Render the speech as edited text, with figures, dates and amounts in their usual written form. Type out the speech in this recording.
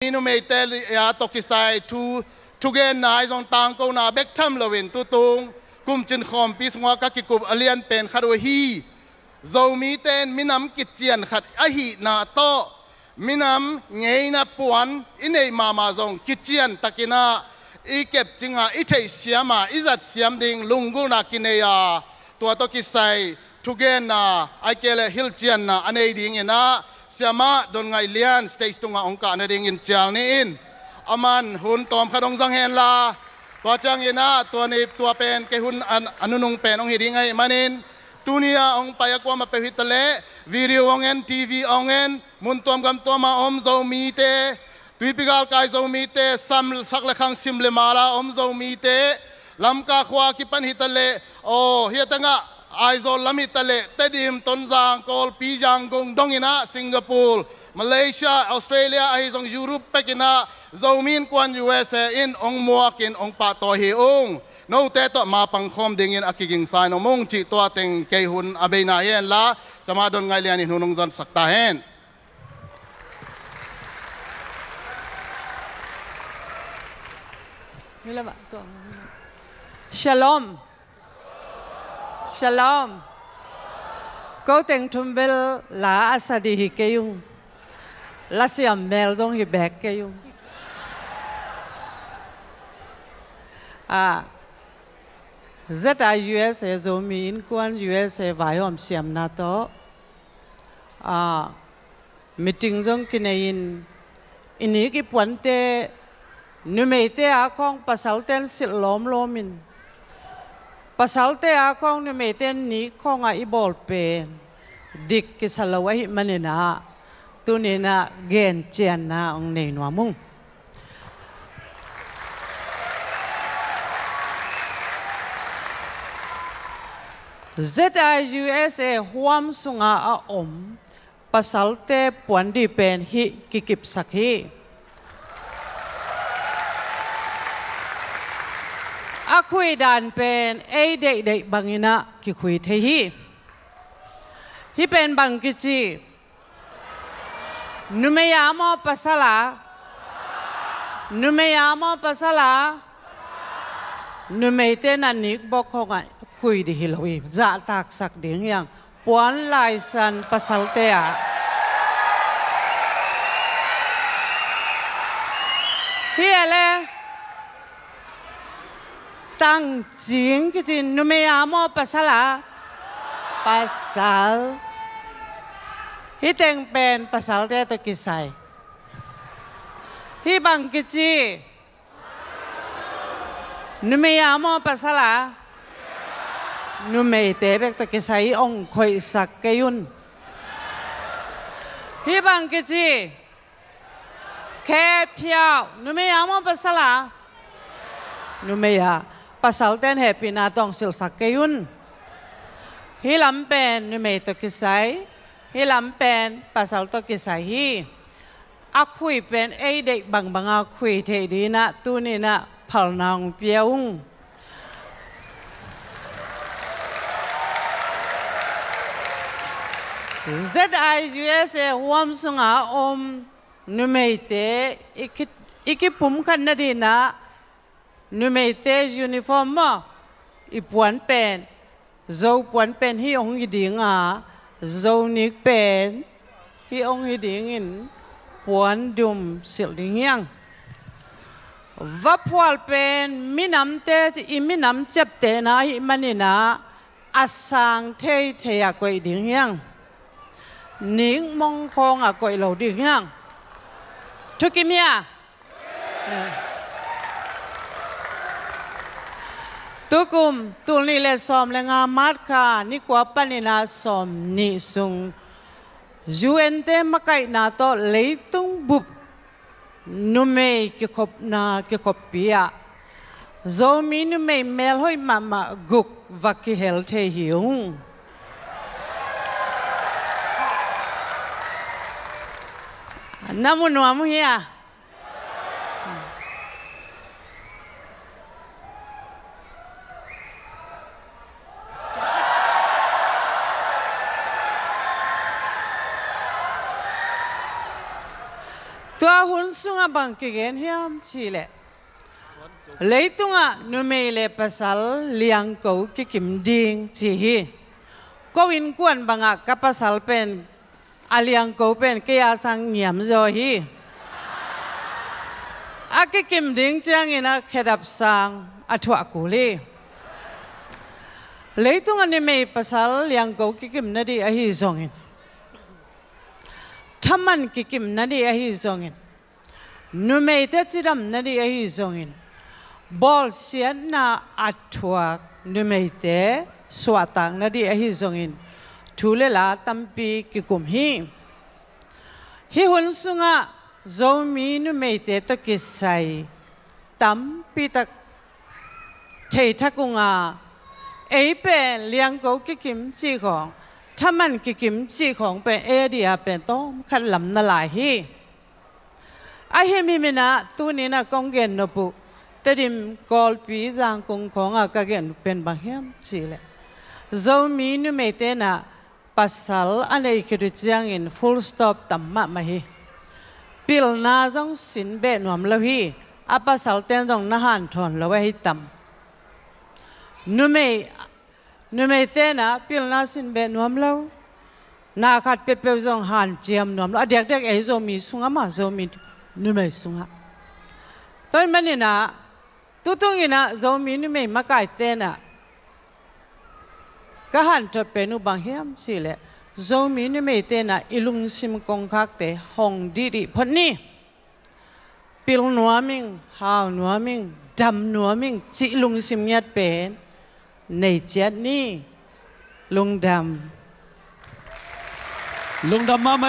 นี่นุเมเตลยาตกิไซทุเกนนายจงตังกูนาเบกทัมลวินตุตุงกุมจินคอมปีสงวกักิกุบอเลียนเป็นคารุฮีโจมีเตนมินำกิจเจียนขัดอหินาโตมินำเงยนาปวนอินเอมาจงกิจเจียนตะกินาอีเก็บจิงอาอิเทเสียมาอิจัดเสียมดิงลุงกูนากินเนียตัวตกิไซทุเกนนาไอเกลฮิลเจียนนาอันเอดิงเนาเสียมาโดนไงเลียนสเตย์ตรงองค์การในดิ่งอินเจลนี่อินอามันหุ่นตอมขดงจังเฮนลาตัวจังยินาตัวนี้ตัวเป็นเกหุ่นอนุนงเป็นองค์หิดิ่งไงมันอินตัวนี้องค์ไปกว่ามาเป็นหิตเลวิดีโอองเงินทีวีองเงินมุนตัวกำตัวมาอมโจมีเตตุยพิกาลกายโจมีเตซัมสักเล็กขังซิมเลมาลาอมโจมีเตลำกาขวากิปันหิตเลโอเฮียตังะไอโซลามิตเลเตดิมต้นจางกอลปีจางกงดงอินะสิงคโปร์มาเลเซียออสเตรเลียไอซงยุโรปเปกินะโจมินกวนยูเอสเออินองมัวกินองปะต่อเฮองโนเตต่อมาปังคอมดิ่งอินอากิกิงไซนมงจิตัวเต็งเกหุนอเบนาเยนละสมาดนไงเลียนินุนงจันสักตาเฮนนี่แหละตัวShalom Shalom Kau teng tumbel la asadi hi kayung la siam mel zong hi bek kayung zeta USA zo mi in kwan USA vai hom siam na to meeting zong kinain ini ki puante numete akong pasalten silom lomin pasalte akong numeten ni kong a ibol pen dik kisalawahi manina tunina gen chian na ong nei nuamung ZIUSA huam sunga a pasalte puandi pen hi kikip sakhiคุยดันเป็นเด็กบางอินะกิคุยเทฮีที่เป็นบางกิจีนุเมียมอปัสลานุเมียมอปัสลานุเมเตนันนิกบอกเขาไงคุยดีฮิลวีจะตักสักดิ่งยังปวนลายสันปัสลเตะที่อะไรตั้งจริงก็จริงนุเมียมอปัสลาปัสลฮิเต็งเป็นปัสลเตตกิไซฮิบังกิจีนุเมียมอปัสลานุเมเตเบกตกิไซองคอยสักเกยุนฮิบังกิจีแค่เพียวนุเมียมอปัสลานุเมียpasal ten happy na tong sil sakayun hilam pen nume to kisai hilam pen pasal to kisai hi akhui pen ei dek bang banga khui the di na tu ni na phal nang piaung ZIUSA huam sunga nume te ikipum kan na di na numete uniform ma ipuan pen zo puan pen hi ong hiding zo nik pen hi ong hiding in puan dum sil ding yang vapwal pen minam te minam chep te na hi manina asang the ya koi ding yang ning mong khong koi lo ding yang thukimiaตุกุมตุลีเลสอมเลงามาดคานิกว่าปันินาสอมนิสุงยูเอ็นเตมะไกนาโตเลยตุงบุบนุเมกิขบนากิขบปียโซมีนุเมเมลหอยมากุกวักกิเฮลเทหิวน้ำมันวามุเฮีย ตัวหุ่นสุงบังกิเกนเฮียมชีเล่เลยตุงนุเมเลภาษาเลียงกูกิกิมดิงจีฮีก็วินกวนบังกับภาษาเป็นอาเลียงกูเป็นเกียสังเงียมโจฮีอากิกิมดิงจังอินะเขดับสังอัฐวกุลีเลยตุงนิเมภาษาเลียงกูกิกิมนาดีอหิซงอินทำมันกิกิมนาดีอหิซงอินนุเมเตจิดัมนาดีอหิซงอินบอลเสียนาอัฐวกนุเมเตสวตังนาดีอหิซงอินทุเลลาตัมปีกิกุมฮีฮิหุนสุงะโจมีนุเมเตตกิสัยตัมปีตะเททักุงาเอเป็นเลี้ยงกูกิกิมจีของถ้ามันกิกิมจีของเป็นเอเดียเป็นต้องขัดลำนาลายฮีไอเฮมิมินะตัวนี้นะกงเกนนบุแต่ดิมกอลปีจางกงของอากาเกนเป็นบางเฮียมจีเลยโจมีนุเมเตนะภาษาอันเอกดุจางอิน full stop ตัมมามาฮีปิลนาจงสินเบนวมละฮีอาภาษาเต้นจงน่าหันทนละไว้ให้ตัมนุเมเตนะปิลนาสินเบนวมละนาขัดเปเปจงหันเจียมนวมละเด็กๆไอโจมีสุงามาโจมีนุเมสุงาตอนมันนี่นะตุตุงินะโจมีนุเมมาไกเตนะก็หันจะเป็นอุบังเฮียมสิเลยโจมีนุเมเตนะอิลุงซิมกงคักเตหงดีพนี่ปิลนัวมิงหาวนัวมิงดำนัวมิงจิลุงซิมยัดเป็นในเจ็ดนี่ลุงดำมาไหม